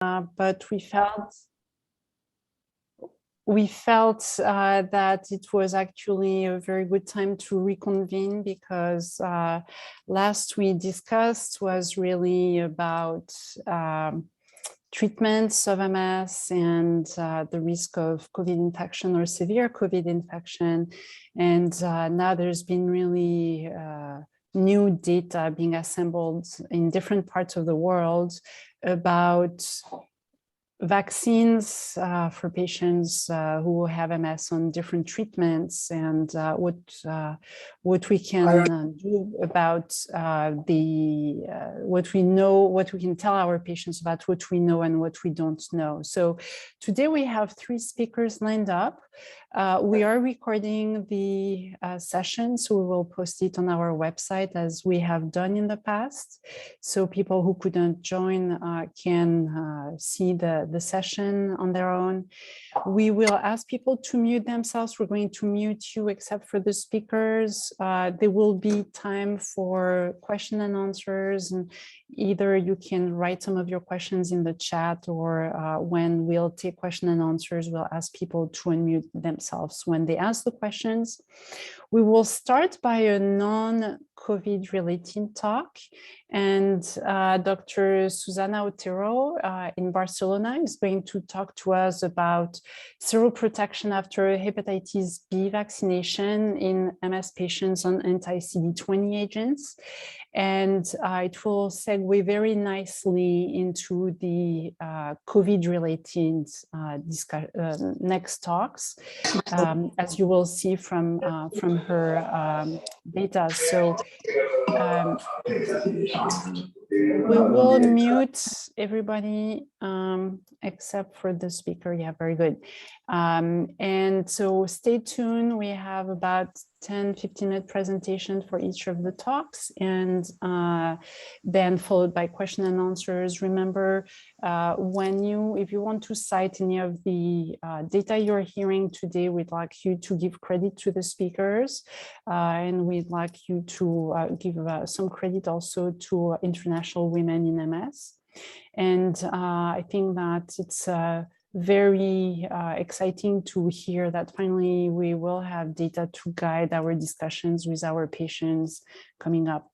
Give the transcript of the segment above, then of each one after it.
but we felt that it was actually a very good time to reconvene, because last we discussed was really about treatments of MS and the risk of COVID infection or severe COVID infection. And now there's been really new data being assembled in different parts of the world about vaccines for patients who have MS on different treatments, and what we can do about what we know, what we can tell our patients about what we know and what we don't know. So today we have 3 speakers lined up. We are recording the session, so we will post it on our website as we have done in the past. So people who couldn't join can see the session on their own. We will ask people to mute themselves. We're going to mute you except for the speakers. There will be time for question and answers, and either you can write some of your questions in the chat, or when we'll take question and answers, we'll ask people to unmute themselves when they ask the questions. We will start by a non-COVID related talk, and Dr. Susana Otero in Barcelona is going to talk to us about seroprotection after hepatitis B vaccination in MS patients on anti-CD20 agents. And it will segue very nicely into the COVID-related next talks, as you will see from her data. So we will mute everybody except for the speaker. Yeah, very good. And so stay tuned. We have about 10-15-minute presentation for each of the talks, and then followed by question and answers. Remember, if you want to cite any of the data you're hearing today, we'd like you to give credit to the speakers, and we'd like you to give some credit also to International Women in MS. And I think that it's very exciting to hear that finally we will have data to guide our discussions with our patients coming up.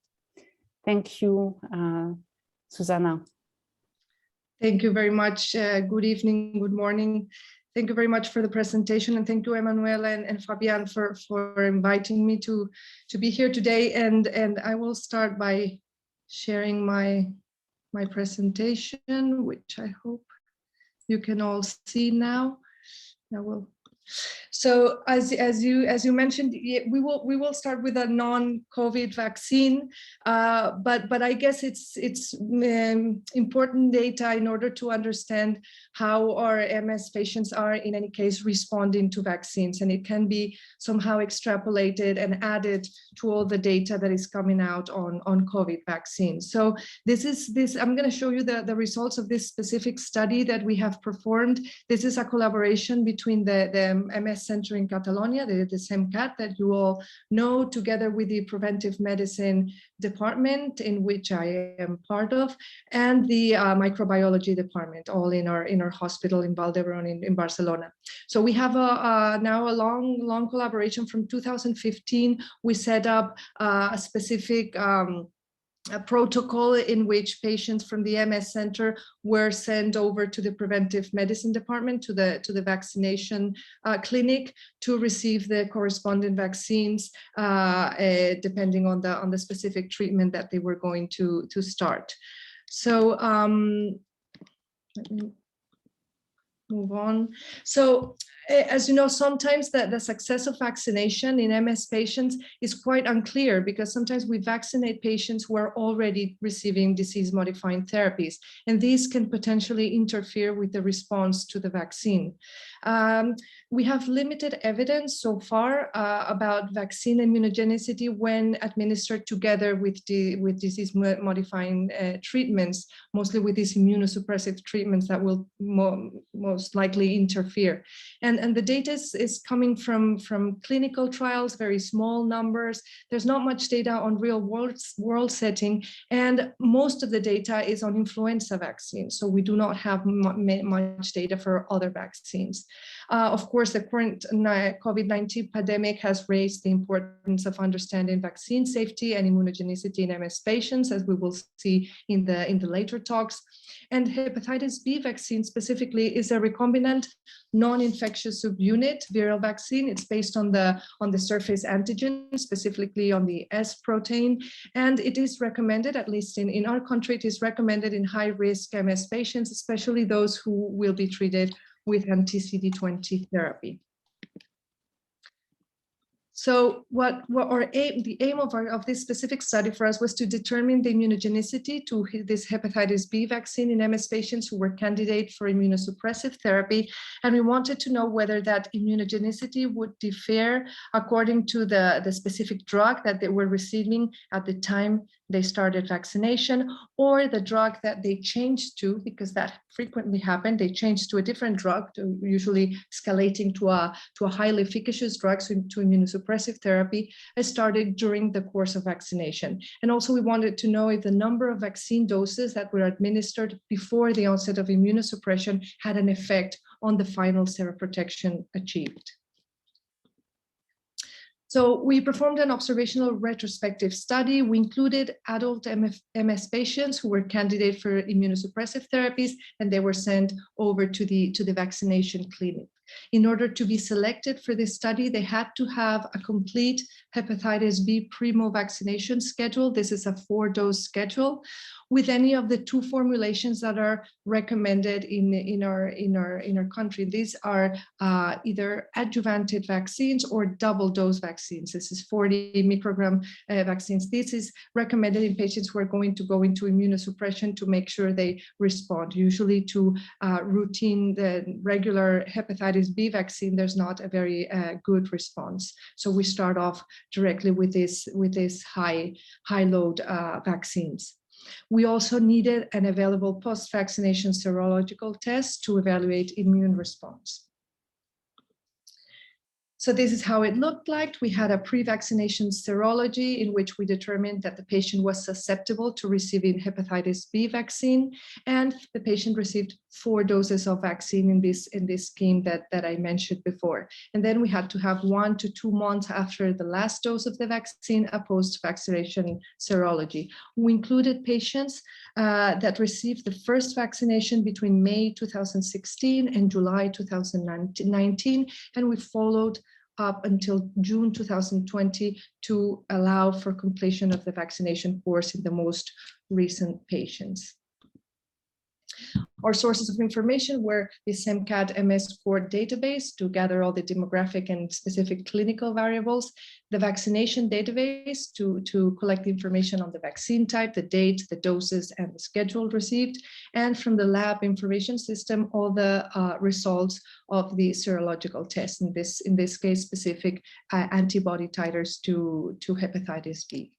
Thank you, Susana. Thank you very much. Good evening, good morning. Thank you very much for the presentation, and thank you, Emmanuel and Fabian, for inviting me to be here today. And I will start by sharing my presentation, which I hope you can all see now. So as you mentioned, we will start with a non-COVID vaccine, but I guess it's important data in order to understand how our MS patients are in any case responding to vaccines, and it can be somehow extrapolated and added to all the data that is coming out on COVID vaccines. So I'm going to show you the results of this specific study that we have performed. This is a collaboration between the MS Center in Catalonia, the SEMCAT that you all know, together with the Preventive Medicine Department, in which I am part of, and the Microbiology Department, all in our hospital in Valdebrón in Barcelona. So we have now a long collaboration. From 2015. We set up a specific a protocol in which patients from the MS Center were sent over to the Preventive Medicine Department, to the vaccination clinic, to receive the corresponding vaccines, depending on the specific treatment that they were going to start. So let me move on. So as you know, sometimes the success of vaccination in MS patients is quite unclear, because sometimes we vaccinate patients who are already receiving disease-modifying therapies, and these can potentially interfere with the response to the vaccine. We have limited evidence so far about vaccine immunogenicity when administered together with disease-modifying treatments, mostly with these immunosuppressive treatments that will most likely interfere. And And the data is coming from clinical trials, very small numbers. There's not much data on real world setting, and most of the data is on influenza vaccines. So we do not have much data for other vaccines. Of course, the current COVID-19 pandemic has raised the importance of understanding vaccine safety and immunogenicity in MS patients, as we will see in the later talks. And hepatitis B vaccine specifically is a recombinant non-infectious subunit viral vaccine. It's based on the surface antigen, specifically on the S protein. And it is recommended, at least in our country, it is recommended in high-risk MS patients, especially those who will be treated with anti-CD20 therapy. So the aim of this specific study for us was to determine the immunogenicity to this hepatitis B vaccine in MS patients who were candidates for immunosuppressive therapy. And we wanted to know whether that immunogenicity would differ according to the specific drug that they were receiving at the time they started vaccination, or the drug that they changed to, because that frequently happened. They changed to a different drug, usually escalating to a highly efficacious drug, so to immunosuppressive therapy, started during the course of vaccination. And also we wanted to know if the number of vaccine doses that were administered before the onset of immunosuppression had an effect on the final seroprotection achieved. So we performed an observational retrospective study. We included adult MS patients who were candidates for immunosuppressive therapies, and they were sent over to the vaccination clinic. In order to be selected for this study, they had to have a complete hepatitis B primo vaccination schedule. This is a 4-dose schedule with any of the 2 formulations that are recommended in our country. These are either adjuvanted vaccines or double dose vaccines. This is 40 microgram vaccines. This is recommended in patients who are going to go into immunosuppression to make sure they respond. Usually to routine, the regular hepatitis B vaccine, there's not a very good response. So we start off directly with this high load vaccines. We also needed an available post-vaccination serological test to evaluate immune response. So this is how it looked like. We had a pre-vaccination serology in which we determined that the patient was susceptible to receiving hepatitis B vaccine, and the patient received 4 doses of vaccine in this scheme that I mentioned before. And then we had to have 1 to 2 months after the last dose of the vaccine, a post-vaccination serology. We included patients that received the first vaccination between May 2016 and July 2019, and we followed up until June 2020 to allow for completion of the vaccination course in the most recent patients. Our sources of information were the SEMCAT MS Core database to gather all the demographic and specific clinical variables, the vaccination database to collect the information on the vaccine type, the date, the doses, and the schedule received, and from the lab information system, all the results of the serological test, in this case, specific antibody titers to hepatitis B.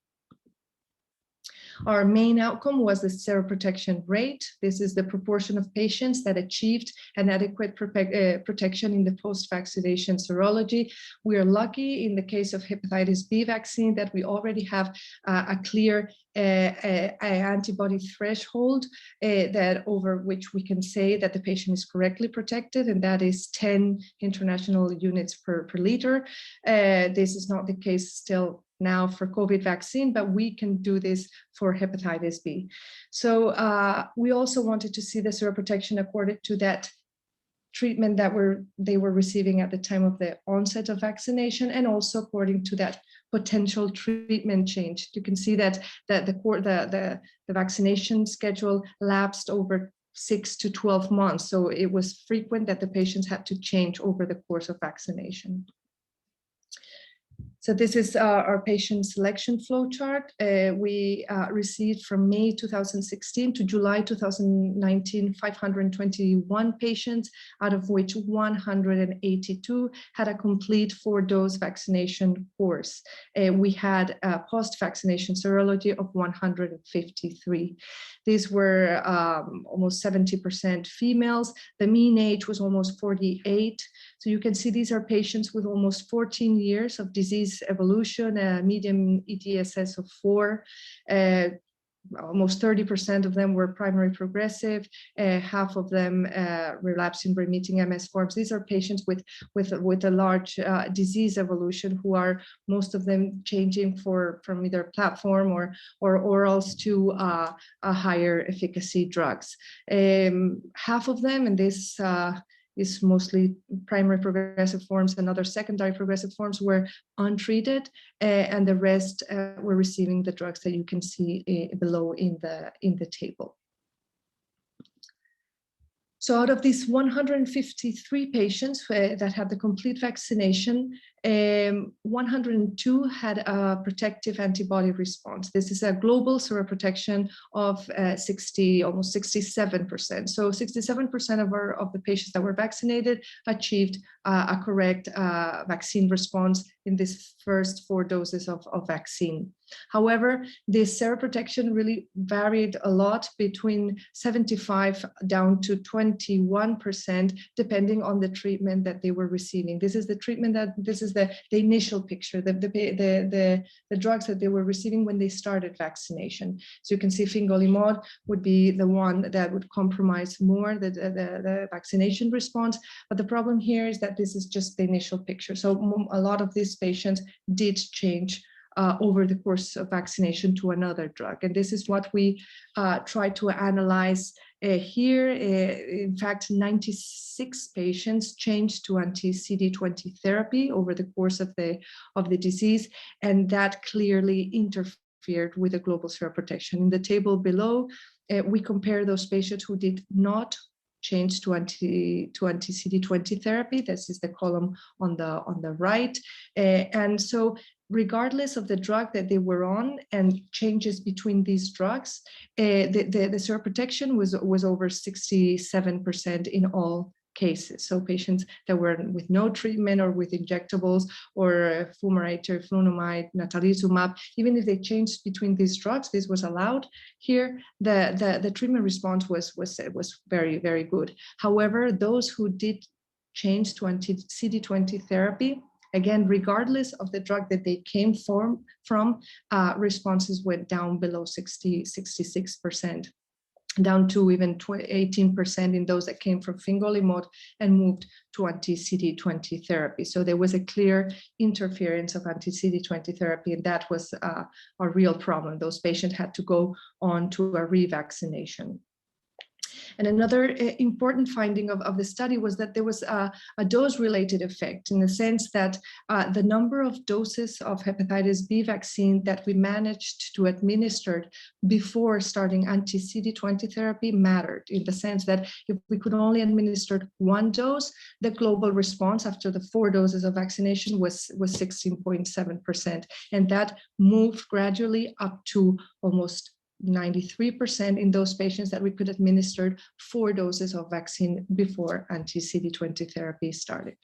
Our main outcome was the seroprotection rate. This is the proportion of patients that achieved an adequate protection in the post-vaccination serology. We are lucky in the case of hepatitis B vaccine that we already have a clear antibody threshold that over which we can say that the patient is correctly protected, and that is 10 international units per liter. This is not the case still now for COVID vaccine, but we can do this for hepatitis B. So we also wanted to see the seroprotection according to that treatment that they were receiving at the time of the onset of vaccination, and also according to that potential treatment change. You can see that the vaccination schedule lapsed over 6 to 12 months. So it was frequent that the patients had to change over the course of vaccination. So this is our patient selection flow chart. We received from May 2016 to July 2019, 521 patients, out of which 182 had a complete 4-dose vaccination course. We had a post-vaccination serology of 153. These were almost 70% females. The mean age was almost 48. So you can see these are patients with almost 14 years of disease evolution, a median EDSS of 4. Almost 30% of them were primary progressive, half of them relapsing remitting MS forms. These are patients with a large disease evolution, who are most of them changing from either platform or orals to higher efficacy drugs. Half of them, and this is mostly primary progressive forms, and other secondary progressive forms, were untreated, and the rest were receiving the drugs that you can see below in the table. So out of these 153 patients that had the complete vaccination, 102 had a protective antibody response. This is a global seroprotection of almost 67%. So 67% of the patients that were vaccinated achieved a correct vaccine response in these first 4 doses of vaccine. However, this seroprotection really varied a lot, between 75 down to 21%, depending on the treatment that they were receiving. This is the treatment this is the initial picture, the drugs that they were receiving when they started vaccination. So you can see fingolimod would be the one that would compromise more the vaccination response. But the problem here is that this is just the initial picture. So a lot of these patients did change over the course of vaccination to another drug. And this is what we try to analyze here. In fact, 96 patients changed to anti-CD20 therapy over the course of the disease, and that clearly interfered with the global seroprotection. In the table below, we compare those patients who did not change to anti-CD20 therapy. This is the column on the right. And so regardless of the drug that they were on and changes between these drugs, the seroprotection was over 67% in all cases. So patients that were with no treatment or with injectables or fumarate, teriflunomide, natalizumab, even if they changed between these drugs, this was allowed. Here, the treatment response was very, very good. However, those who did change to anti-CD20 therapy, again, regardless of the drug that they came from, responses went down below 66%. Down to even 18% in those that came from fingolimod and moved to anti-CD20 therapy. So there was a clear interference of anti-CD20 therapy, and that was a real problem. Those patients had to go on to a revaccination. And another important finding of the study was that there was a dose-related effect, in the sense that the number of doses of hepatitis B vaccine that we managed to administer before starting anti-CD20 therapy mattered, in the sense that if we could only administer 1 dose, the global response after the 4 doses of vaccination was 16.7%. And that moved gradually up to almost 93% in those patients that we could administer 4 doses of vaccine before anti-CD20 therapy started.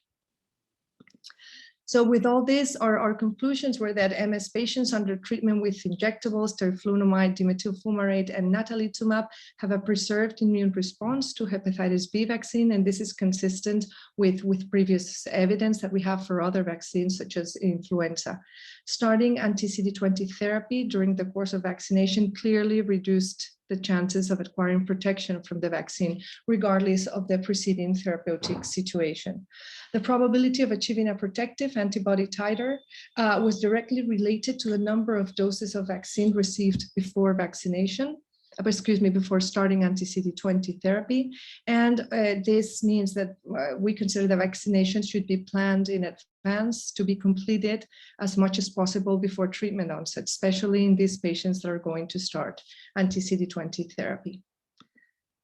So with all this, our conclusions were that MS patients under treatment with injectables, teriflunomide, dimethyl fumarate, and natalizumab have a preserved immune response to hepatitis B vaccine, and this is consistent with previous evidence that we have for other vaccines, such as influenza. Starting anti-CD20 therapy during the course of vaccination clearly reduced the chances of acquiring protection from the vaccine, regardless of the preceding therapeutic situation. The probability of achieving a protective antibody titer was directly related to the number of doses of vaccine received before vaccination. Before starting anti-CD20 therapy. And this means that we consider the vaccination should be planned in advance to be completed as much as possible before treatment onset, especially in these patients that are going to start anti-CD20 therapy.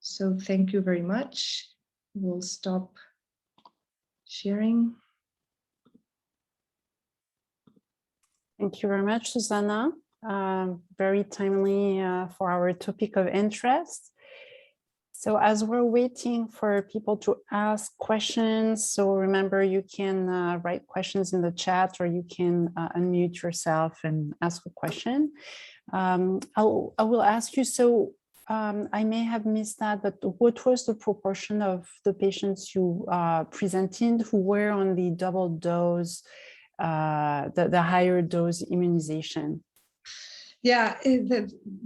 So thank you very much. We'll stop sharing. Thank you very much, Susana. Very timely for our topic of interest. So as we're waiting for people to ask questions, so remember you can write questions in the chat, or you can unmute yourself and ask a question. I will ask you, so I may have missed that, but what was the proportion of the patients you presented who were on the double dose, the higher dose immunization? Yeah,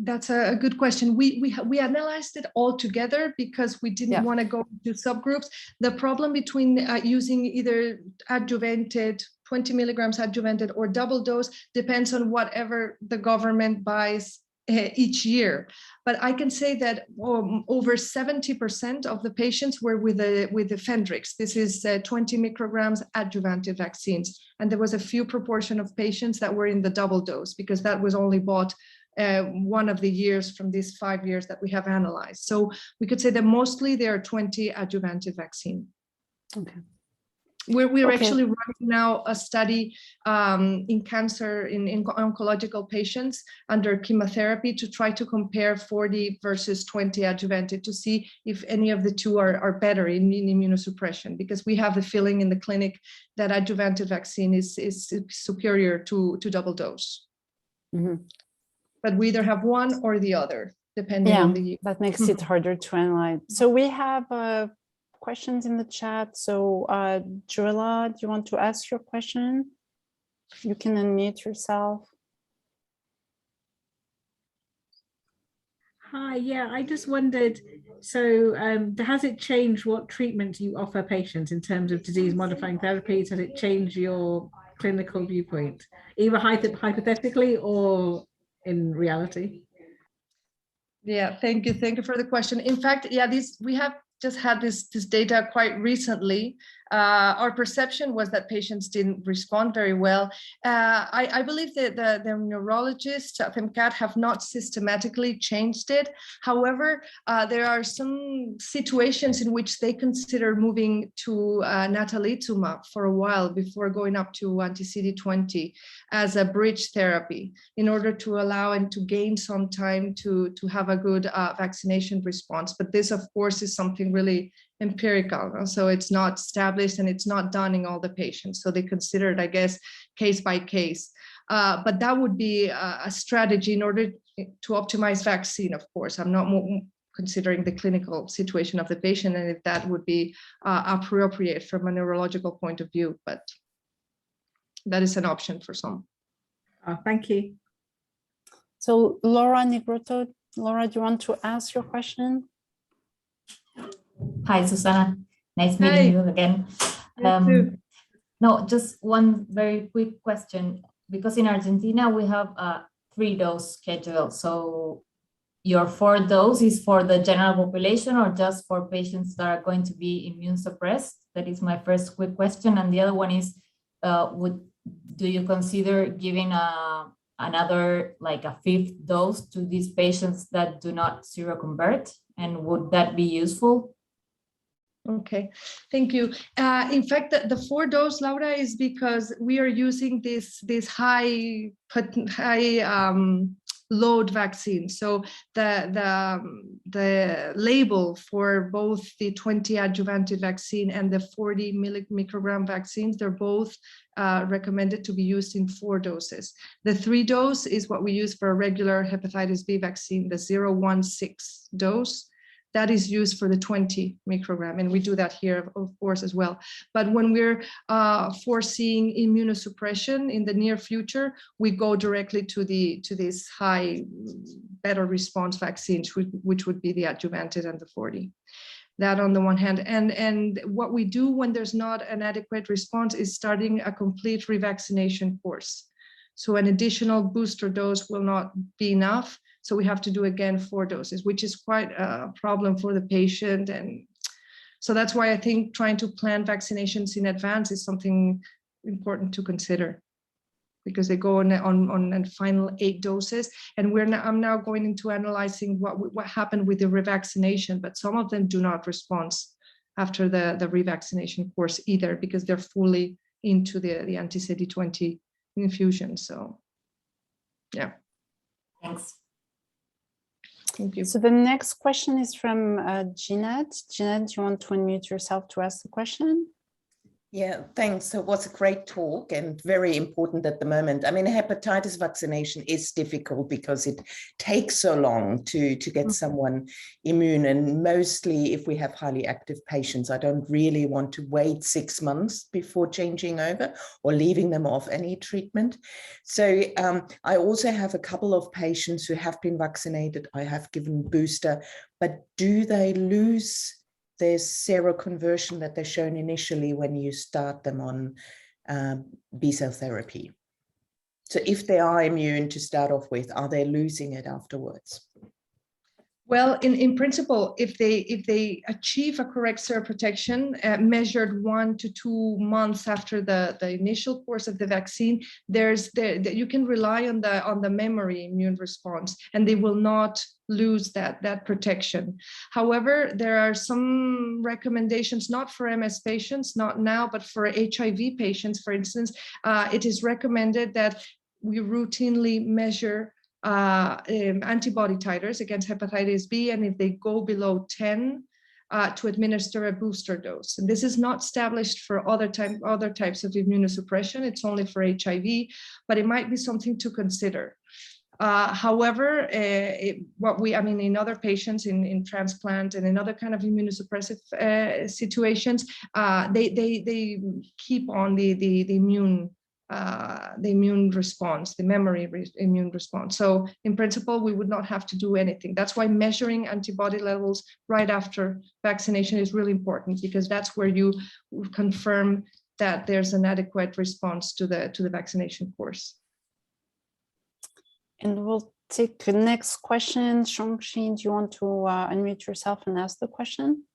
that's a good question. We analyzed it all together because we didn't want to go into subgroups. The problem between using either adjuvanted, 20 milligrams adjuvanted, or double dose depends on whatever the government buys each year. But I can say that over 70% of the patients were with the Fendrix. This is 20 micrograms adjuvanted vaccines. And there was a few proportion of patients that were in the double dose, because that was only bought one of the years from these 5 years that we have analyzed. So we could say that mostly there are 20 adjuvanted vaccine. Okay. We're actually running now a study in cancer, in oncological patients under chemotherapy, to try to compare 40 versus 20 adjuvanted to see if any of the two are better in immunosuppression, because we have the feeling in the clinic that adjuvanted vaccine is superior to double dose. Mm-hmm. But we either have one or the other, depending on the year. That makes it harder to analyze. So we have questions in the chat. So Joella, do you want to ask your question? You can unmute yourself. Hi, yeah, I just wondered, so has it changed what treatment you offer patients in terms of disease modifying therapies? Has it changed your clinical viewpoint, either hypothetically or in reality? Yeah, thank you for the question. In fact, yeah, we have just had this data quite recently. Our perception was that patients didn't respond very well. I believe that the neurologists at MCAT have not systematically changed it. However, there are some situations in which they consider moving to natalizumab for a while before going up to anti-CD20 as a bridge therapy, in order to allow and to gain some time to have a good vaccination response. But this, of course, is something really empirical, so it's not established and it's not done in all the patients, so they consider it, I guess, case by case. But that would be a strategy in order to optimize vaccine. Of course, I'm not considering the clinical situation of the patient and if that would be appropriate from a neurological point of view, but that is an option for some. Thank you. So Laura Negrotto, Laura, do you want to ask your question? Hi, Susana. Nice meeting you again. No, just one very quick question, because in Argentina we have a 3-dose schedule. So your 4th dose is for the general population or just for patients that are going to be immune suppressed? That is my first quick question. And the other one is, do you consider giving another, like a 5th dose to these patients that do not seroconvert? And would that be useful? Okay, thank you. In fact, the 4-dose, Laura, is because we are using this high load vaccine. So the label for both the 20 adjuvanted vaccine and the 40 microgram vaccines, they're both recommended to be used in 4 doses. The 3-dose is what we use for a regular hepatitis B vaccine, the 016 dose. That is used for the 20 microgram, and we do that here, of course, as well. But when we're foreseeing immunosuppression in the near future, we go directly to these high, better response vaccines, which would be the adjuvanted and the 40. That on the one hand, and what we do when there's not an adequate response is starting a complete revaccination course. So an additional booster dose will not be enough. So we have to do again 4 doses, which is quite a problem for the patient. And so that's why I think trying to plan vaccinations in advance is something important to consider, because they go on the final 8 doses. And I'm now going into analyzing what happened with the revaccination, but some of them do not respond after the revaccination course either, because they're fully into the anti-CD20 infusion. So Yeah. Thanks. Thank you. So the next question is from Jeanette. Jeanette, do you want to unmute yourself to ask the question? Yeah, thanks. So it was a great talk and very important at the moment. I mean, hepatitis vaccination is difficult because it takes so long to get someone immune. And mostly if we have highly active patients, I don't really want to wait 6 months before changing over or leaving them off any treatment. So I also have a couple of patients who have been vaccinated. I have given booster, but do they lose their seroconversion that they're shown initially when you start them on B-cell therapy? So if they are immune to start off with, are they losing it afterwards? Well, in principle, if they achieve a correct seroprotection measured 1 to 2 months after the initial course of the vaccine, you can rely on the memory immune response, and they will not lose that protection. However, there are some recommendations, not for MS patients, not now, but for HIV patients, for instance. It is recommended that we routinely measure antibody titers against hepatitis B, and if they go below 10, to administer a booster dose. And this is not established for other types of immunosuppression. It's only for HIV, but it might be something to consider. However, in other patients in transplant and in other kind of immunosuppressive situations, they keep on the immune response, the memory immune response. So in principle, we would not have to do anything. That's why measuring antibody levels right after vaccination is really important, because that's where you confirm that there's an adequate response to the vaccination course. And we'll take the next question. Shang-Xin, do you want to unmute yourself and ask the question?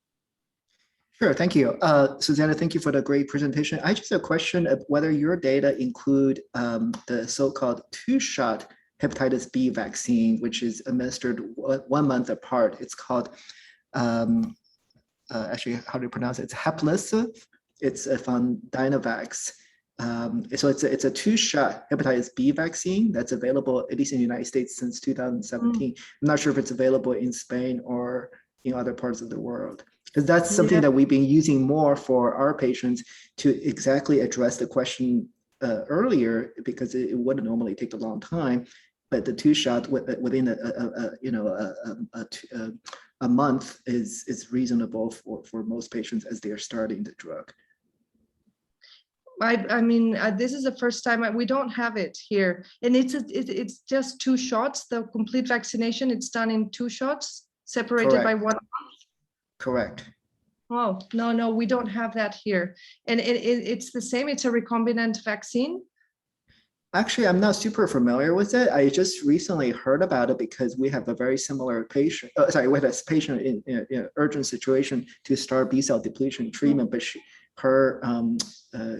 Sure, thank you. Susana, thank you for the great presentation. I just have a question of whether your data include the so-called 2-shot hepatitis B vaccine, which is administered 1 month apart. It's called, actually, how do you pronounce it? It's Heplisv. It's from Dynavax. So it's a 2-shot hepatitis B vaccine that's available, at least in the United States, since 2017. I'm not sure if it's available in Spain or in other parts of the world. Because that's something that we've been using more for our patients to exactly address the question earlier, because it wouldn't normally take a long time. But the 2-shot within a month is reasonable for most patients as they are starting the drug. I mean, this is the first time we don't have it here, and it's just 2 shots. The complete vaccination, it's done in 2 shots, separated by 1 month. Correct. Oh, no, we don't have that here. And it's the same, it's a recombinant vaccine? Actually, I'm not super familiar with it. I just recently heard about it because we have a very similar patient, we had a patient in an urgent situation to start B-cell depletion treatment, but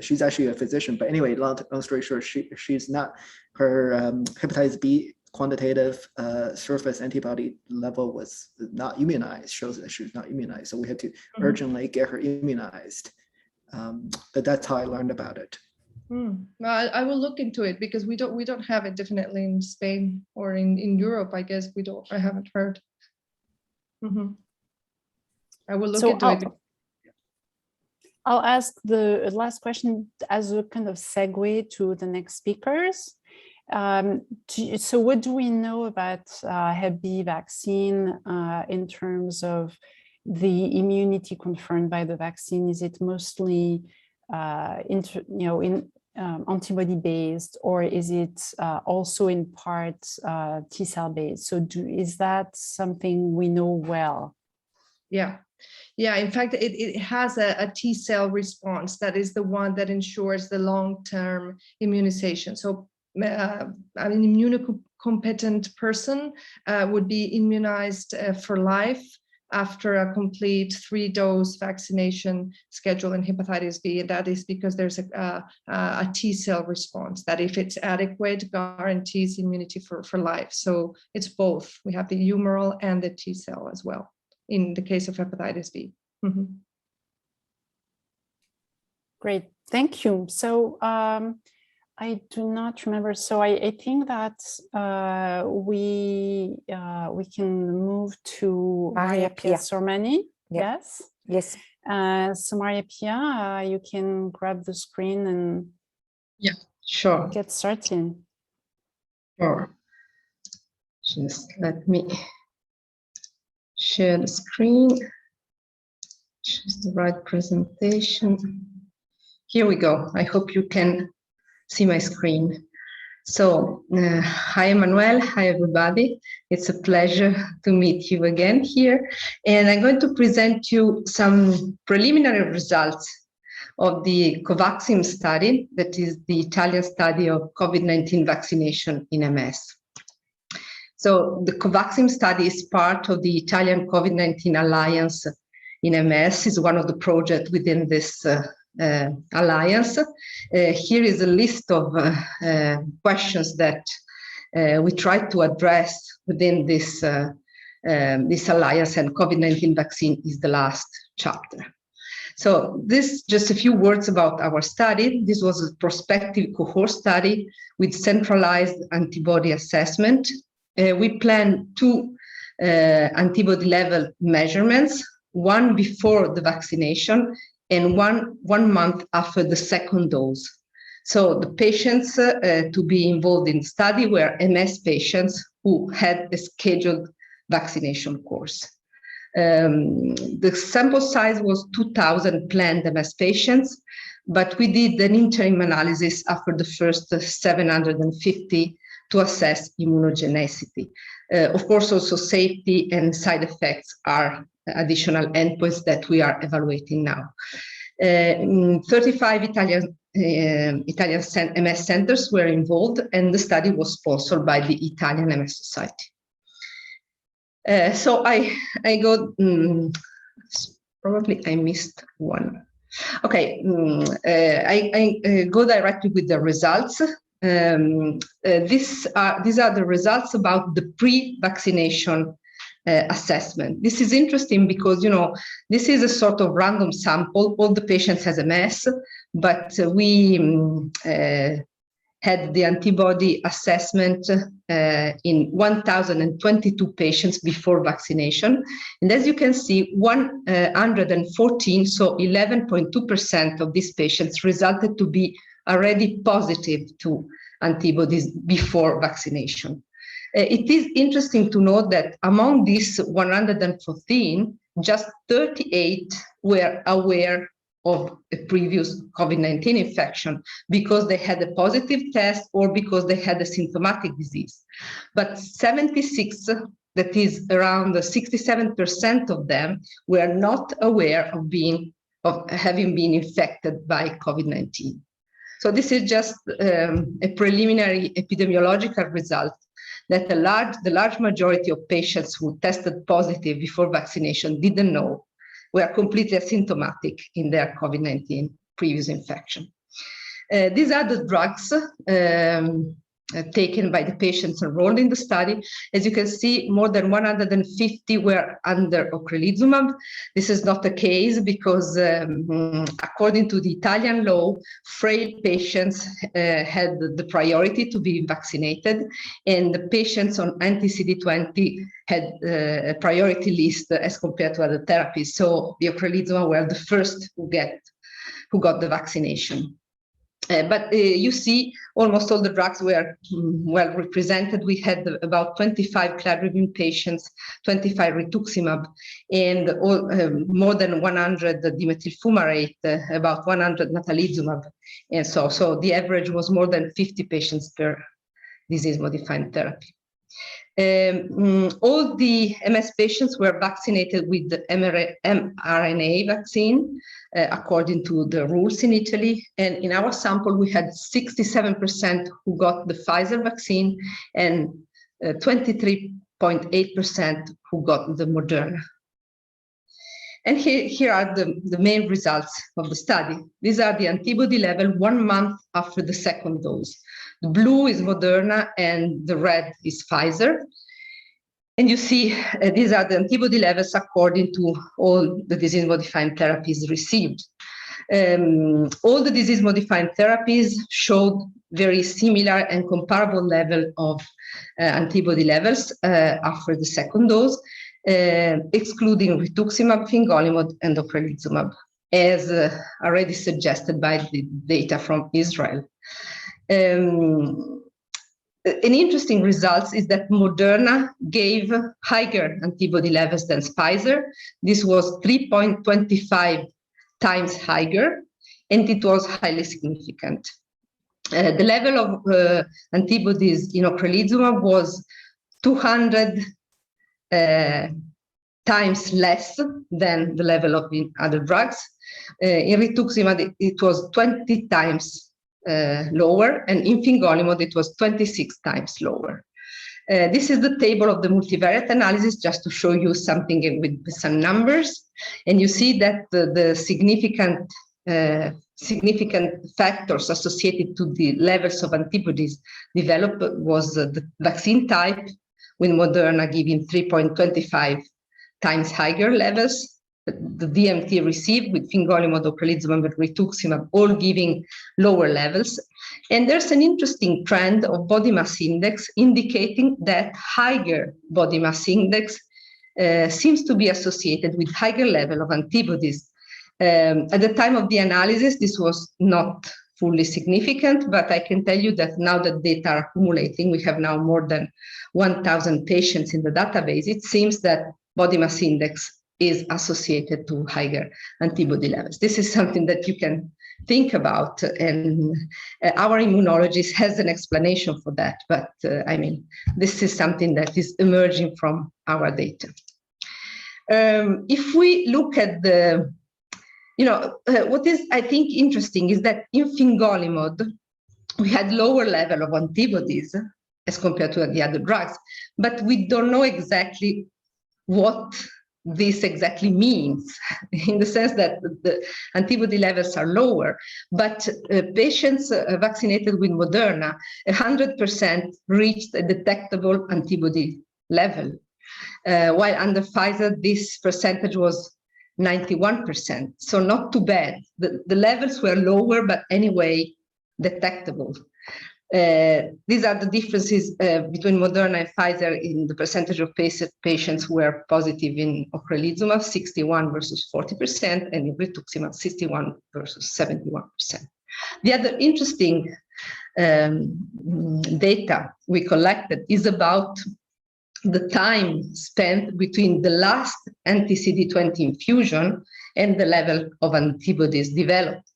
she's actually a physician. But anyway, long story short, she's not, her hepatitis B quantitative surface antibody level was not immunized, shows that she was not immunized. So we had to urgently get her immunized. But that's how I learned about it. Well, I will look into it, because we don't have it definitely in Spain or in Europe. I guess I haven't heard. I will look into it. I'll ask the last question as a kind of segue to the next speakers. So what do we know about Hep B vaccine in terms of the immunity conferred by the vaccine? Is it mostly antibody based, or is it also in part T-cell based? So is that something we know well? Yeah, in fact, it has a T-cell response that is the one that ensures the long-term immunization. So an immunocompetent person would be immunized for life after a complete 3-dose vaccination schedule in hepatitis B. And that is because there's a T-cell response that, if it's adequate, guarantees immunity for life. So it's both. We have the humoral and the T-cell as well in the case of hepatitis B. Great, thank you. So I do not remember. So I think that we can move to Maria Pia Sormani. Yep. Yes. Yes. So Maria Pia, you can grab the screen and Sure. get started. Sure. Just let me share the screen. Choose the right presentation. Here we go. I hope you can see my screen. So, hi, Emmanuel. Hi, everybody. It's a pleasure to meet you again here. And I'm going to present you some preliminary results of the COVAXIMS study, that is the Italian study of COVID-19 vaccination in MS. So the COVAXIMS study is part of the Italian COVID-19 Alliance in MS, is one of the projects within this alliance. Here is a list of questions that we tried to address within this alliance, and COVID-19 vaccine is the last chapter. So this, just a few words about our study. This was a prospective cohort study with centralized antibody assessment. We planned 2 antibody level measurements, one before the vaccination and one month after the second dose. So the patients to be involved in the study were MS patients who had a scheduled vaccination course. The sample size was 2,000 planned MS patients, but we did an interim analysis after the first 750 to assess immunogenicity. Of course, also safety and side effects are additional endpoints that we are evaluating now. 35 Italian MS centers were involved, and the study was sponsored by the Italian MS Society. So I go, probably I missed one. Okay, I go directly with the results. These are the results about the pre-vaccination assessment. This is interesting because, you know, this is a sort of random sample. All the patients has MS, but we had the antibody assessment in 1,022 patients before vaccination. And as you can see, 114, so 11.2% of these patients resulted to be already positive to antibodies before vaccination. It is interesting to note that among these 114, just 38 were aware of a previous COVID-19 infection because they had a positive test or because they had a symptomatic disease. But 76, that is around 67% of them, were not aware of having been infected by COVID-19. So this is just a preliminary epidemiological result that the large majority of patients who tested positive before vaccination didn't know, were completely asymptomatic in their COVID-19 previous infection. These are the drugs taken by the patients enrolled in the study. As you can see, more than 150 were under ocrelizumab. This is not the case because according to the Italian law, frail patients had the priority to be vaccinated, and the patients on anti-CD20 had a priority list as compared to other therapies. So the ocrelizumab were the first who got the vaccination. But you see, almost all the drugs were well represented. We had about 25 cladribine patients, 25 rituximab, and more than 100 dimethyl fumarate, about 100 natalizumab. And so the average was more than 50 patients per disease-modifying therapy. All the MS patients were vaccinated with the mRNA vaccine, according to the rules in Italy. And in our sample, we had 67% who got the Pfizer vaccine and 23.8% who got the Moderna. And here are the main results of the study. These are the antibody level 1 month after the second dose. The blue is Moderna and the red is Pfizer. And you see, these are the antibody levels according to all the disease-modifying therapies received. All the disease-modifying therapies showed very similar and comparable level of antibody levels after the second dose, excluding rituximab, fingolimod, and ocrelizumab, as already suggested by the data from Israel. An interesting result is that Moderna gave higher antibody levels than Pfizer. This was 3.25 times higher, and it was highly significant. The level of antibodies in ocrelizumab was 200 times less than the level of other drugs. In rituximab, it was 20 times lower, and in fingolimod, it was 26 times lower. This is the table of the multivariate analysis, just to show you something with some numbers. And you see that the significant factors associated to the levels of antibodies developed was the vaccine type, with Moderna giving 3.25 times higher levels, the DMT received with fingolimod, ocrelizumab, and rituximab, all giving lower levels. And there's an interesting trend of body mass index indicating that higher body mass index seems to be associated with higher level of antibodies. At the time of the analysis, this was not fully significant, but I can tell you that now that data are accumulating, we have now more than 1,000 patients in the database, it seems that body mass index is associated to higher antibody levels. This is something that you can think about, and our immunologist has an explanation for that, but I mean, this is something that is emerging from our data. If we look at the, what is, I think, interesting is that in fingolimod, we had lower level of antibodies as compared to the other drugs, but we don't know exactly what this exactly means, in the sense that the antibody levels are lower, but patients vaccinated with Moderna, 100% reached a detectable antibody level, while under Pfizer, this percentage was 91%, so not too bad. The levels were lower, but anyway, detectable. These are the differences between Moderna and Pfizer in the percentage of patients who were positive in ocrelizumab, 61 versus 40%, and in rituximab, 61 versus 71%. The other interesting data we collected is about the time spent between the last anti-CD20 infusion and the level of antibodies developed.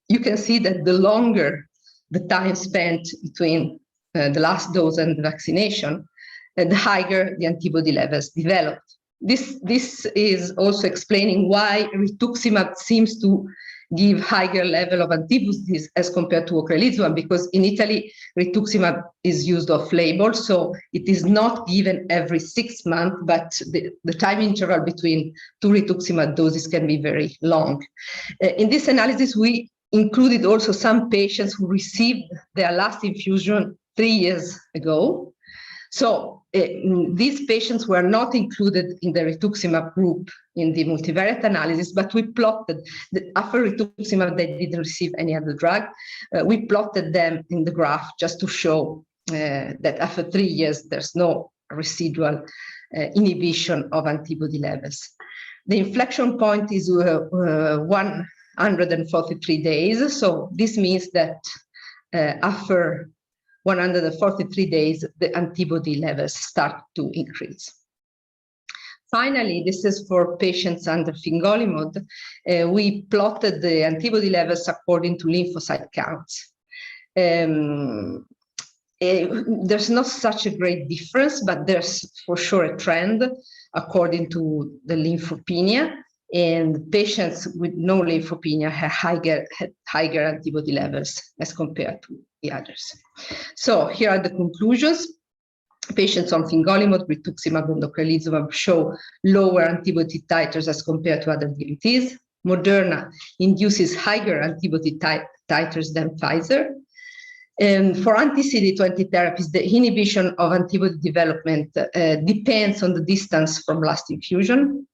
You can see that the longer the time spent between the last dose and the vaccination, the higher the antibody levels developed. This is also explaining why rituximab seems to give higher level of antibodies as compared to ocrelizumab, because in Italy, rituximab is used off-label, so it is not given every 6 months, but the time interval between two rituximab doses can be very long. In this analysis, we included also some patients who received their last infusion 3 years ago. So these patients were not included in the rituximab group in the multivariate analysis, but we plotted that after rituximab, they didn't receive any other drug. We plotted them in the graph just to show that after 3 years, there's no residual inhibition of antibody levels. The inflection point is 143 days. So this means that after 143 days, the antibody levels start to increase. Finally, this is for patients under fingolimod. We plotted the antibody levels according to lymphocyte counts. There's not such a great difference, but there's for sure a trend according to the lymphopenia. And patients with no lymphopenia had higher antibody levels as compared to the others. So here are the conclusions. Patients on fingolimod, rituximab, and ocrelizumab show lower antibody titers as compared to other DMTs. Moderna induces higher antibody titers than Pfizer. And for anti-CD20 therapies, the inhibition of antibody development depends on the distance from last infusion.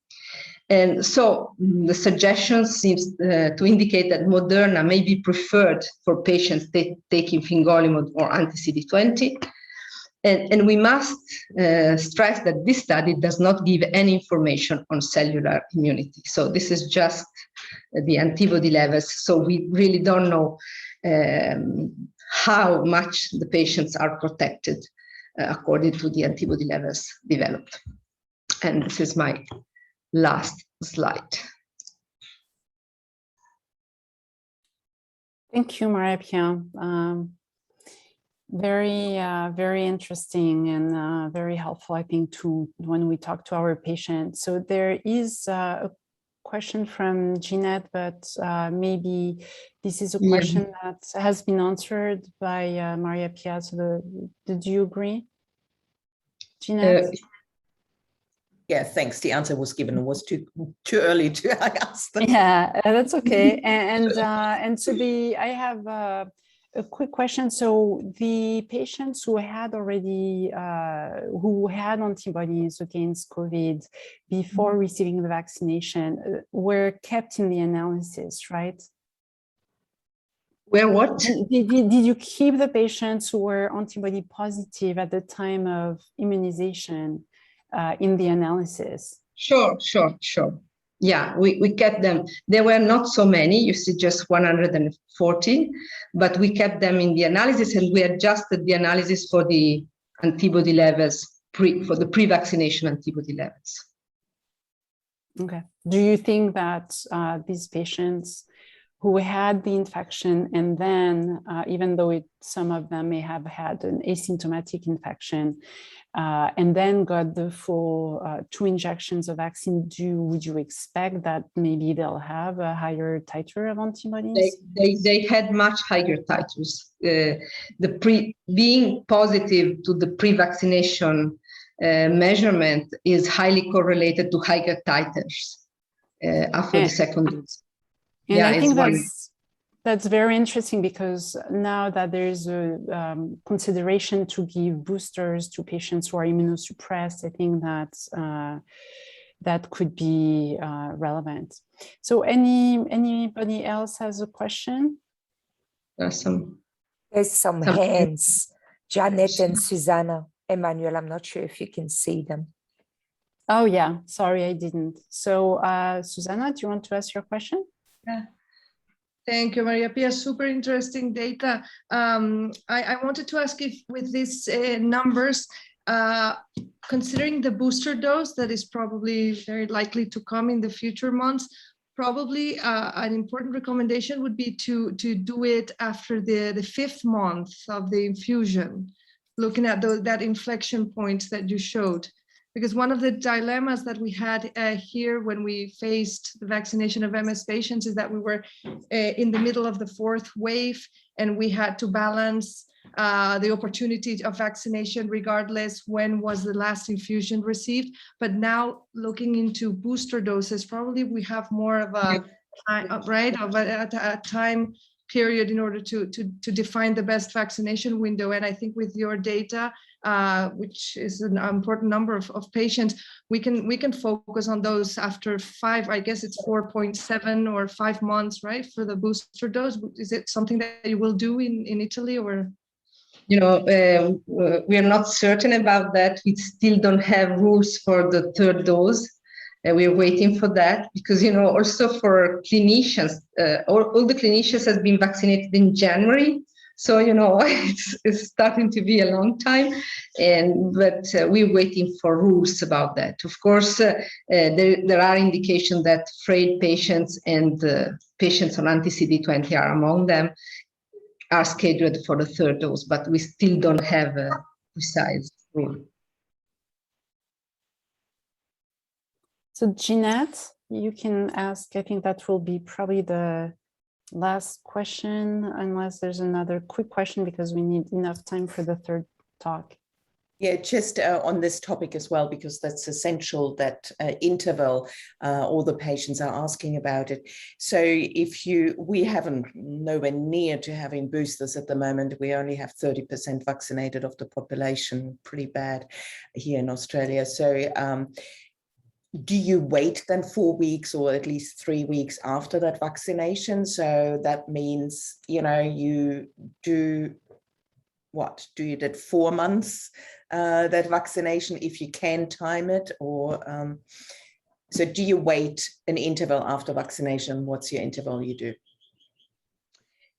And so the suggestion seems to indicate that Moderna may be preferred for patients taking fingolimod or anti-CD20. And we must stress that this study does not give any information on cellular immunity. So this is just the antibody levels. So we really don't know how much the patients are protected according to the antibody levels developed. And this is my last slide. Thank you, Maria-Pia. Very interesting and very helpful, I think, to when we talk to our patients. So there is a question from Jeanette, but maybe this is a question that has been answered by Maria-Pia. So did you agree, Jeanette? Yeah, thanks. The answer was given. It was too early to ask them. Yeah, that's okay. And so I have a quick question. So the patients who had already who had antibodies against COVID before receiving the vaccination were kept in the analysis, right? Where what? Did you keep the patients who were antibody positive at the time of immunization in the analysis? Sure. Yeah, we kept them. There were not so many, you see just 140, but we kept them in the analysis and we adjusted the analysis for the antibody levels, for the pre-vaccination antibody levels. Okay. Do you think that these patients who had the infection and then, even though some of them may have had an asymptomatic infection, and then got the full 2 injections of vaccine, would you expect that maybe they'll have a higher titer of antibodies? They had much higher titers. Being positive to the pre-vaccination measurement is highly correlated to higher titers after the second dose. And yeah, I think that's very interesting, because now that there's a consideration to give boosters to patients who are immunosuppressed, I think that could be relevant. So anybody else has a question? There's some hands. Janet and Susana. Emmanuel, I'm not sure if you can see them. Oh yeah, sorry, I didn't. So Susana, do you want to ask your question? Yeah. Thank you, Maria-Pia. Super interesting data. I wanted to ask if with these numbers, considering the booster dose that is probably very likely to come in the future months, probably an important recommendation would be to do it after the 5th month of the infusion, looking at that inflection point that you showed. Because one of the dilemmas that we had here when we faced the vaccination of MS patients is that we were in the middle of the 4th wave, and we had to balance the opportunity of vaccination regardless when was the last infusion received. But now looking into booster doses, probably we have more of a time period in order to define the best vaccination window. And I think with your data, which is an important number of patients, we can focus on those after 5, I guess it's 4.7 or 5 months, right, for the booster dose. Is it something that you will do in Italy, or? We are not certain about that. We still don't have rules for the 3rd dose. We're waiting for that because, also for clinicians, all the clinicians have been vaccinated in January. So, it's starting to be a long time, but we're waiting for rules about that. Of course, there are indications that frail patients and patients on anti-CD20 are among them, are scheduled for the 3rd dose, but we still don't have a precise rule. So Jeanette, you can ask. I think that will be probably the last question, unless there's another quick question, because we need enough time for the 3rd talk. Yeah, just on this topic as well, because that's essential, that interval, all the patients are asking about it. So we haven't nowhere near to having boosters at the moment. We only have 30% vaccinated of the population, pretty bad here in Australia. So do you wait then 4 weeks or at least 3 weeks after that vaccination? So that means, you do what? Do you did 4 months that vaccination if you can time it, or so do you wait an interval after vaccination? What's your interval you do?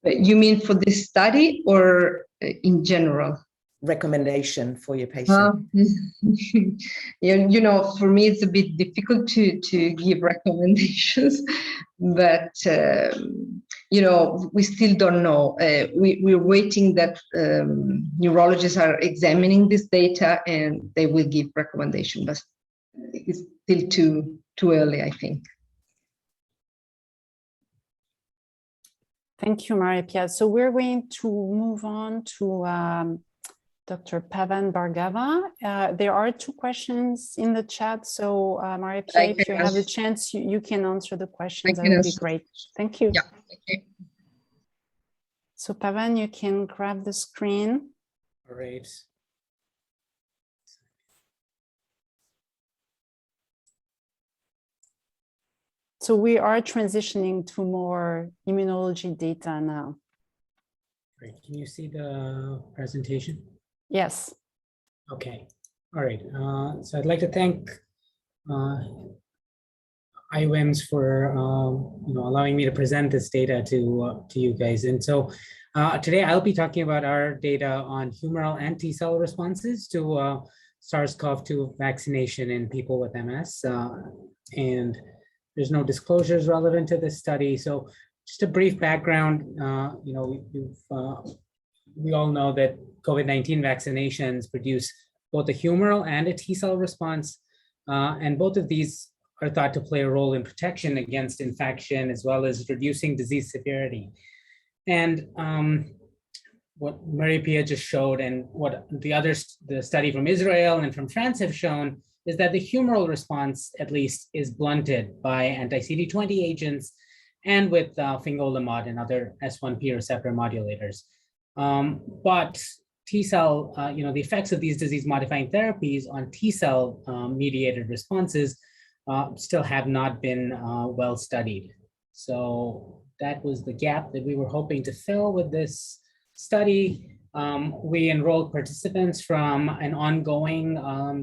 You mean for this study or in general? Recommendation for your patient? For me, it's a bit difficult to give recommendations, but, we still don't know. We're waiting that neurologists are examining this data and they will give recommendation, but it's still too early, I think. Thank you, Maria Pia. So we're going to move on to Dr. Pavan Bhargava. There are 2 questions in the chat. So Maria Pia, if you have a chance, you can answer the questions. That would be great. Thank you. Yeah, okay. So Pavan, you can grab the screen. All right. So we are transitioning to more immunology data now. Great. Can you see the presentation? Yes. Okay. All right. So I'd like to thank iWiMS for allowing me to present this data to you guys. And so today I'll be talking about our data on humoral and T-cell responses to SARS-CoV-2 vaccination in people with MS. And there's no disclosures relevant to this study. So just a brief background, we all know that COVID-19 vaccinations produce both a humoral and a T-cell response. And both of these are thought to play a role in protection against infection, as well as reducing disease severity. And what Maria Pia just showed, and what the study from Israel and from France have shown, is that the humoral response, at least, is blunted by anti-CD20 agents and with fingolimod and other S1P receptor modulators. But T-cell, the effects of these disease-modifying therapies on T-cell mediated responses still have not been well studied. So that was the gap that we were hoping to fill with this study. We enrolled participants from an ongoing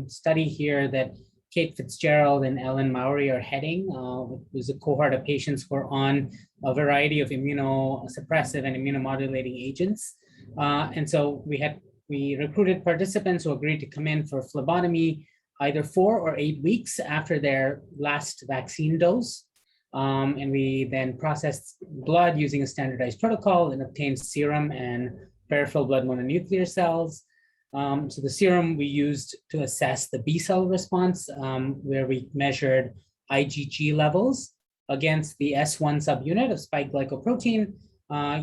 study here that Kate Fitzgerald and Ellen Mowry are heading. It was a cohort of patients who are on a variety of immunosuppressive and immunomodulating agents. And so we recruited participants who agreed to come in for phlebotomy either 4 or 8 weeks after their last vaccine dose. And we then processed blood using a standardized protocol and obtained serum and peripheral blood mononuclear cells. So the serum we used to assess the B cell response, where we measured IgG levels against the S1 subunit of spike glycoprotein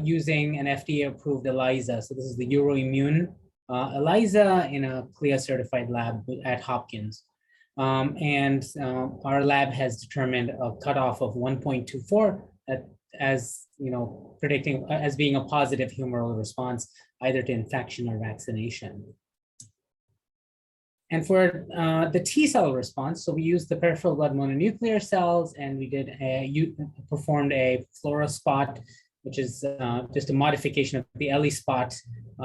using an FDA-approved ELISA. So this is the Euroimmune ELISA in a CLIA-certified lab at Hopkins. And our lab has determined a cutoff of 1.24 as predicting as being a positive humoral response either to infection or vaccination. And for the T-cell response, so we used the peripheral blood mononuclear cells, and we performed a fluorospot, which is just a modification of the ELISpot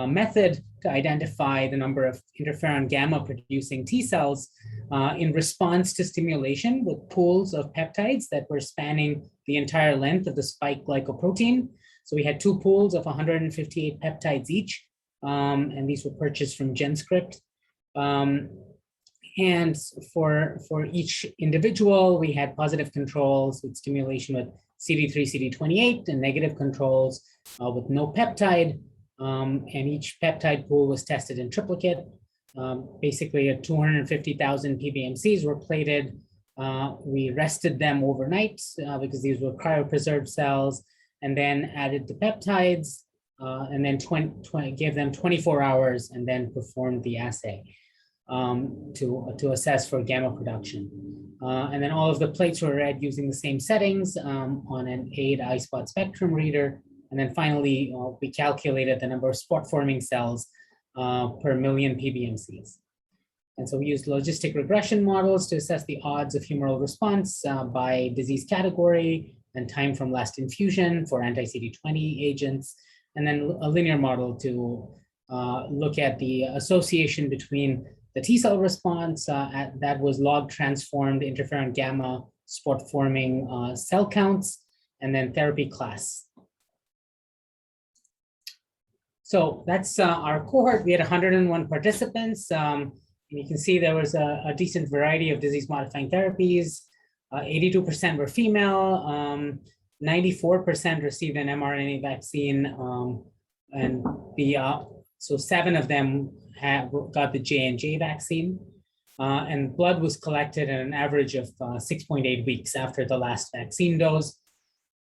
method to identify the number of interferon gamma producing T cells in response to stimulation with pools of peptides that were spanning the entire length of the spike glycoprotein. So we had 2 pools of 158 peptides each, and these were purchased from GenScript. And for each individual, we had positive controls with stimulation with CD3, CD28, and negative controls with no peptide. And each peptide pool was tested in triplicate. Basically, 250,000 PBMCs were plated. We rested them overnight because these were cryopreserved cells, and then added the peptides, and then gave them 24 hours, and then performed the assay to assess for gamma production. And then all of the plates were read using the same settings on an AID iSpot spectrum reader. And then finally, we calculated the number of spot-forming cells per million PBMCs. And so we used logistic regression models to assess the odds of humoral response by disease category and time from last infusion for anti-CD20 agents, and then a linear model to look at the association between the T cell response that was log transformed interferon gamma spot forming cell counts, and then therapy class. So that's our cohort. We had 101 participants. You can see there was a decent variety of disease-modifying therapies. 82% were female, 94% received an mRNA vaccine, and so 7 of them got the J&J vaccine. And blood was collected at an average of 6.8 weeks after the last vaccine dose.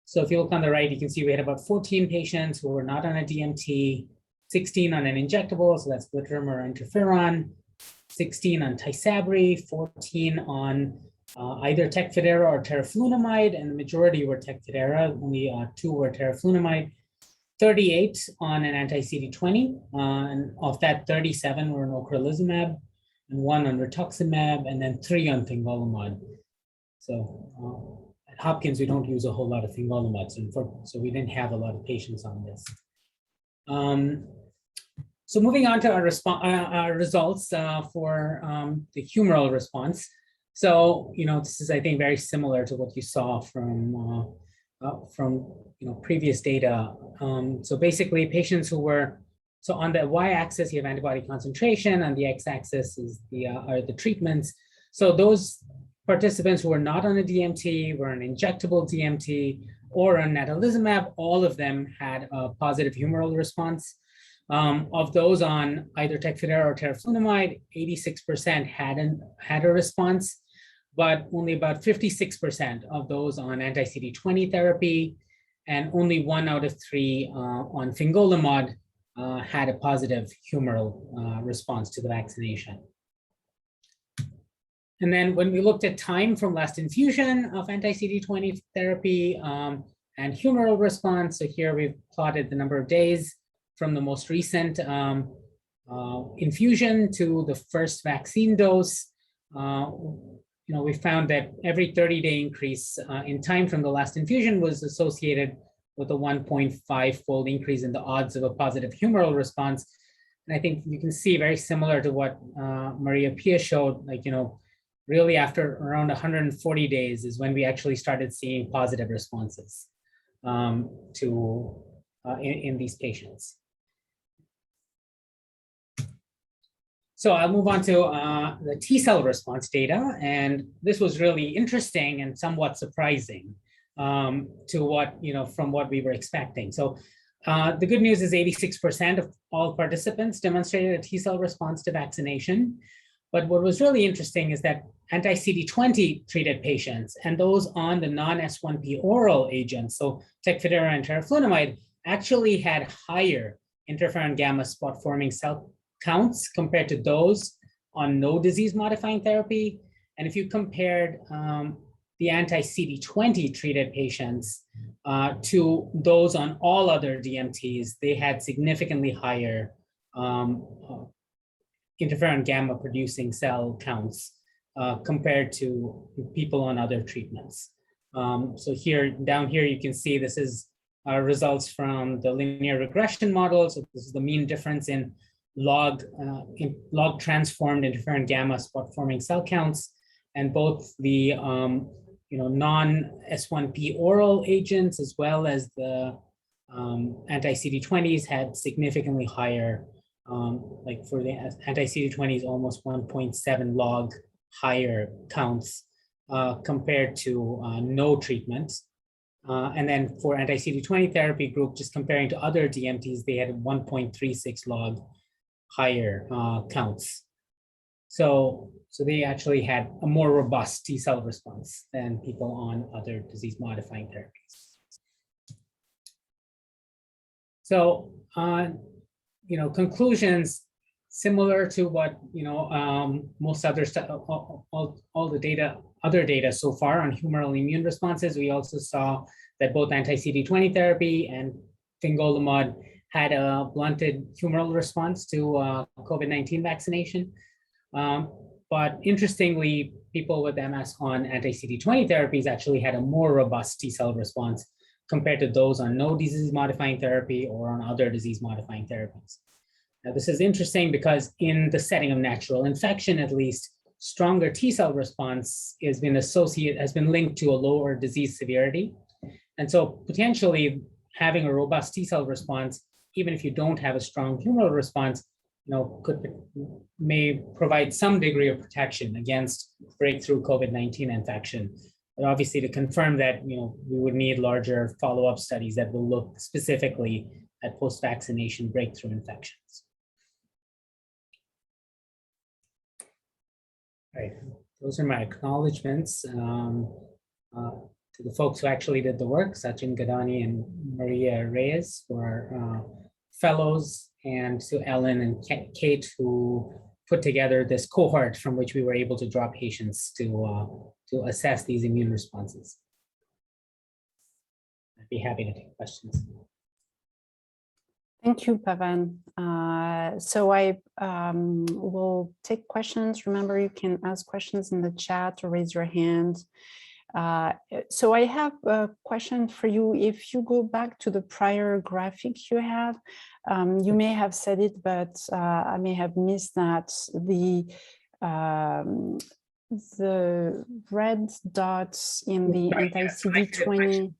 So if you look on the right, you can see we had about 14 patients who were not on a DMT, 16 on an injectable, so that's glitterim or interferon, 16 on Tysabri, 14 on either Tecfidera or teriflunomide, and the majority were Tecfidera, only 2 were teriflunomide, 38 on an anti-CD20, and of that 37 were on ocrelizumab, and 1 on rituximab, and then 3 on fingolimod. So at Hopkins, we don't use a whole lot of fingolimod, so we didn't have a lot of patients on this. So moving on to our results for the humoral response. So, this is, I think, very similar to what you saw from previous data. So basically, patients who were, so on the y-axis, you have antibody concentration, on the x-axis are the treatments. So those participants who were not on a DMT, were on injectable DMT, or on natalizumab, all of them had a positive humoral response. Of those on either Tecfidera or teriflunomide, 86% had a response, but only about 56% of those on anti-CD20 therapy, and only 1 out of 3 on fingolimod had a positive humoral response to the vaccination. And then when we looked at time from last infusion of anti-CD20 therapy and humoral response, so here we've plotted the number of days from the most recent infusion to the first vaccine dose. We found that every 30-day increase in time from the last infusion was associated with a 1.5-fold increase in the odds of a positive humoral response. And I think you can see very similar to what Maria Pia showed, really after around 140 days is when we actually started seeing positive responses in these patients. So I'll move on to the T cell response data, and this was really interesting and somewhat surprising to what, from what we were expecting. So the good news is 86% of all participants demonstrated a T cell response to vaccination. But what was really interesting is that anti-CD20 treated patients and those on the non-S1P oral agents, so Tecfidera and teriflunomide, actually had higher interferon gamma spot forming cell counts compared to those on no disease modifying therapy. And if you compared the anti-CD20 treated patients to those on all other DMTs, they had significantly higher interferon gamma producing cell counts compared to people on other treatments. So down here, you can see this is results from the linear regression model. So this is the mean difference in log transformed interferon gamma spot forming cell counts, and both the non-S1P oral agents as well as the anti-CD20s had significantly higher, like for the anti-CD20s, almost 1.7 log higher counts compared to no treatment. And then for anti-CD20 therapy group, just comparing to other DMTs, they had 1.36 log higher counts. So they actually had a more robust T cell response than people on other disease modifying therapies. So, conclusions similar to what, most other all the data, other data so far on humoral immune responses. We also saw that both anti-CD20 therapy and fingolimod had a blunted humoral response to COVID-19 vaccination. But interestingly, people with MS on anti-CD20 therapies actually had a more robust T cell response compared to those on no disease-modifying therapy or on other disease-modifying therapies. Now, this is interesting because in the setting of natural infection, at least, stronger T cell response has been linked to a lower disease severity. And so potentially having a robust T cell response, even if you don't have a strong humoral response, may provide some degree of protection against breakthrough COVID-19 infection. But obviously, to confirm that, we would need larger follow-up studies that will look specifically at post-vaccination breakthrough infections. All right, those are my acknowledgements to the folks who actually did the work, Sachin Gadani and Maria Reyes, who are fellows, and to Ellen and Kate, who put together this cohort from which we were able to draw patients to assess these immune responses. I'd be happy to take questions. Thank you, Pavan. So I will take questions. Remember, you can ask questions in the chat or raise your hand. So I have a question for you. If you go back to the prior graphic you have, you may have said it, but I may have missed that. The red dots in the anti-CD20.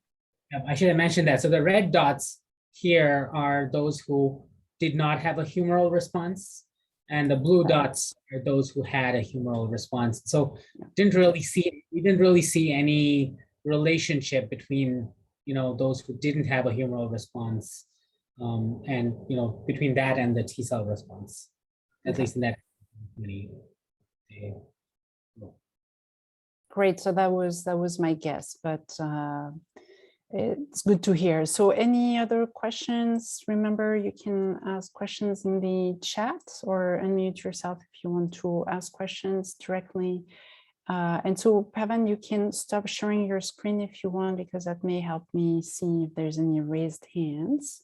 I should have mentioned that. So the red dots here are those who did not have a humoral response, and the blue dots are those who had a humoral response. So we didn't really see any relationship between those who didn't have a humoral response and between that and the T cell response, at least in that many. Great. So that was my guess, but it's good to hear. So any other questions? Remember, you can ask questions in the chat or unmute yourself if you want to ask questions directly. And so, Pavan, you can stop sharing your screen if you want, because that may help me see if there's any raised hands.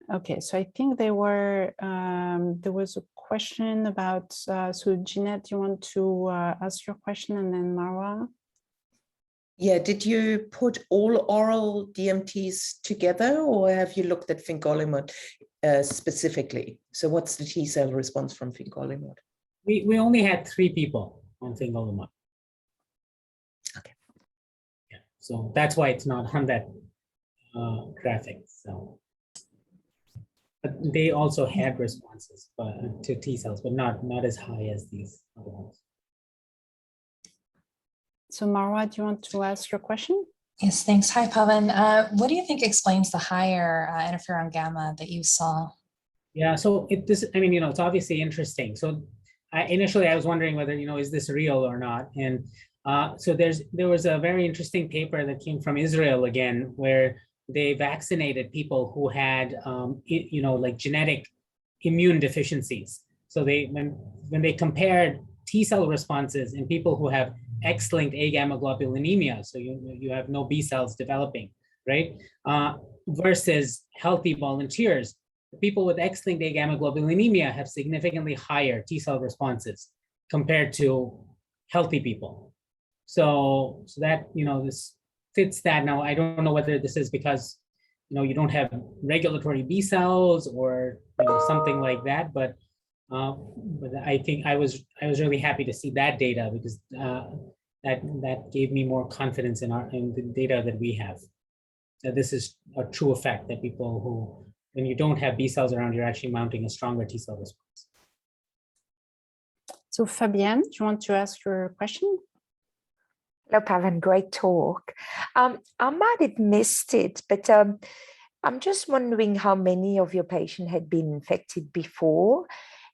Okay, so I think there was a question about, so Jeanette, do you want to ask your question, and then Marwa? Yeah, did you put all oral DMTs together, or have you looked at fingolimod specifically? So what's the T cell response from fingolimod? We only had 3 people on fingolimod. Okay. Yeah, so that's why it's not on that graphic. So. But they also had responses to T cells, but not as high as these other ones. So Marwa, do you want to ask your question? Yes, thanks. Hi, Pavan. What do you think explains the higher interferon gamma that you saw? Yeah, so it's obviously interesting. So initially I was wondering whether, is this real or not? And so there was a very interesting paper that came from Israel again, where they vaccinated people who had, like genetic immune deficiencies. So when they compared T cell responses in people who have X-linked A-gamma globulinemia, so you have no B cells developing, right? Versus healthy volunteers, people with X-linked A-gamma globulinemia have significantly higher T cell responses compared to healthy people. So that, this fits that. Now, I don't know whether this is because, you don't have regulatory B cells or something like that, but I think I was really happy to see that data, because that gave me more confidence in the data that we have, that this is a true effect, that people who, when you don't have B cells around, you're actually mounting a stronger T cell response. So Fabienne, do you want to ask your question? Hello, Pavan, great talk. I might have missed it, but I'm just wondering how many of your patients had been infected before.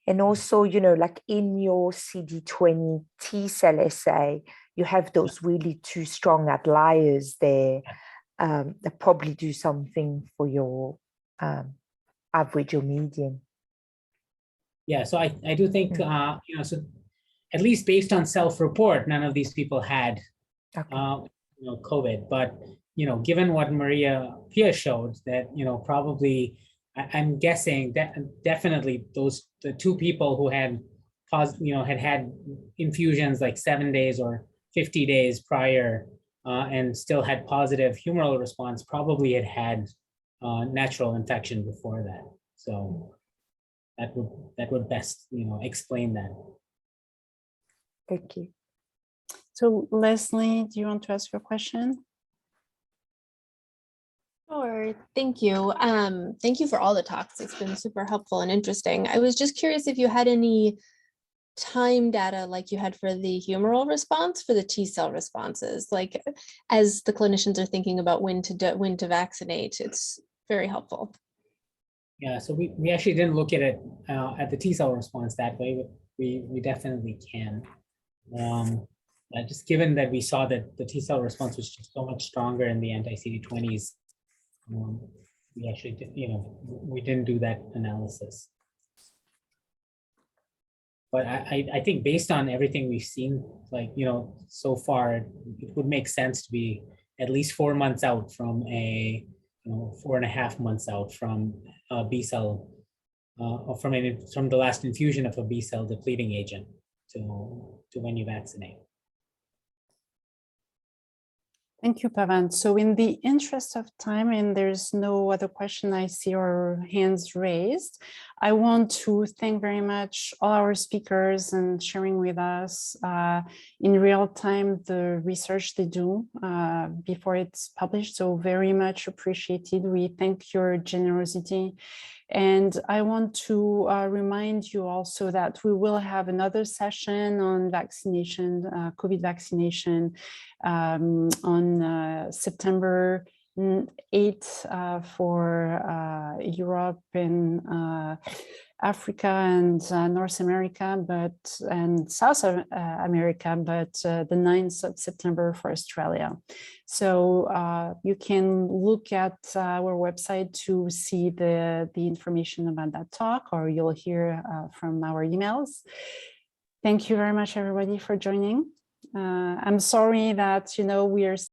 And also, like in your CD20 T cell assay, you have those really 2 strong outliers there that probably do something for your average or median. Yeah, so I do think, so at least based on self-report, none of these people had COVID, but given what Pia showed, that probably I'm guessing that definitely the two people who had had infusions like 7 days or 50 days prior and still had positive humoral response probably had natural infection before that. So that would best explain that. Thank you. So Leslie, do you want to ask your question? Sure, thank you. Thank you for all the talks. It's been super helpful and interesting. I was just curious if you had any time data like you had for the humoral response for the T cell responses, like as the clinicians are thinking about when to vaccinate. It's very helpful. Yeah, so we actually didn't look at it at the T cell response that way, but we definitely can. Just given that we saw that the T cell response was just so much stronger in the anti-CD20s, we actually did, we didn't do that analysis. But I think based on everything we've seen, so far, it would make sense to be at least 4 months out from 4.5 months out from a B cell, from the last infusion of a B cell depleting agent to when you vaccinate. Thank you, Pavan. So in the interest of time, and there's no other question I see or hands raised, I want to thank very much all our speakers and sharing with us in real time the research they do before it's published. So very much appreciated. We thank your generosity. And I want to remind you also that we will have another session on vaccination, COVID vaccination on September 8th for Europe and Africa and North America, and South America, but the 9th of September for Australia. So you can look at our website to see the information about that talk, or you'll hear from our emails. Thank you very much, everybody, for joining. I'm sorry that, we are